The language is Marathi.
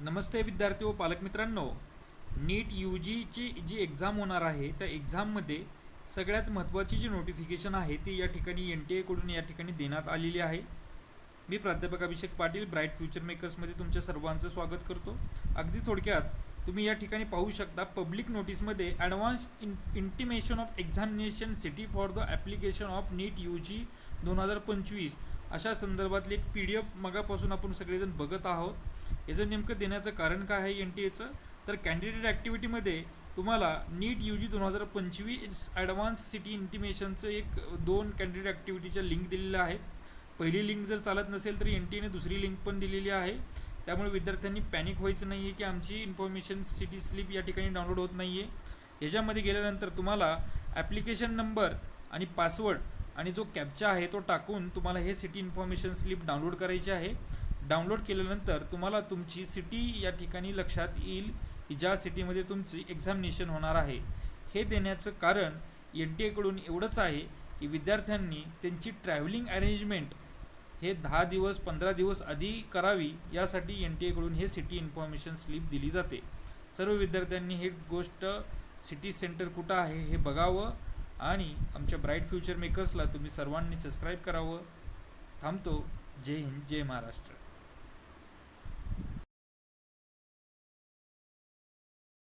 नमस्ते विद्यार्थी व पालक मित्रांनो, नीट यू जीची जी एक्झाम होणार आहे त्या एक्झाममध्ये सगळ्यात महत्त्वाची जी नोटिफिकेशन आहे ती या ठिकाणी NTA कडून या ठिकाणी देण्यात आलेली आहे। मी प्राध्यापक अभिषेक पाटील ब्राईट फ्युचर मेकर्समध्ये तुमच्या सर्वांचं स्वागत करतो। अगदी थोडक्यात तुम्ही या ठिकाणी पाहू शकता, पब्लिक नोटीसमध्ये advance intimation of examination city for the application of NEET U G 2025 अशा संदर्भातली एक PDF मगापासून आपण सगळेजण बघत आहोत। याचं नेमकं देण्याचं कारण काय आहे NTAचं, तर कॅन्डिडेट ॲक्टिव्हिटीमध्ये तुम्हाला नीट यू जी 2025 ॲडव्हान्स सिटी इंटिमेशनचं दोन कॅन्डिडेट ॲक्टिव्हिटीच्या लिंक दिलेल्या आहेत। पहिली लिंक जर चालत नसेल तर NTAने दुसरी लिंक पण दिलेली आहे। त्यामुळे विद्यार्थ्यांनी पॅनिक व्हायचं नाही आहे की आमची इन्फॉर्मेशन सिटी स्लिप या ठिकाणी डाउनलोड होत नाही आहे। याच्यामध्ये गेल्यानंतर तुम्हाला ॲप्लिकेशन नंबर आणि पासवर्ड आणि जो कॅप्चा आहे तो टाकून तुम्हाला हे सिटी इन्फॉर्मेशन स्लिप डाउनलोड करायची आहे। डाउनलोड केल्यानंतर तुम्हाला तुमची सिटी या ठिकाणी लक्षात येईल की ज्या सिटीमध्ये तुमची एक्झामिनेशन होणार आहे। हे देण्याचं कारण NTA कडून एवढंच आहे की विद्यार्थ्यांनी त्यांची ट्रॅव्हलिंग अरेंजमेंट हे 10 दिवस 15 दिवस आधी करावी, यासाठी NTA कडून हे सिटी इन्फॉर्मेशन स्लिप दिली जाते। सर्व विद्यार्थ्यांनी हे गोष्ट सिटी सेंटर कुठं आहे हे बघावं आणि आमच्या ब्राईट फ्युचर मेकर्सला तुम्ही सर्वांनी सबस्क्राईब करावं। थांबतो। जय हिंद, जय महाराष्ट्र।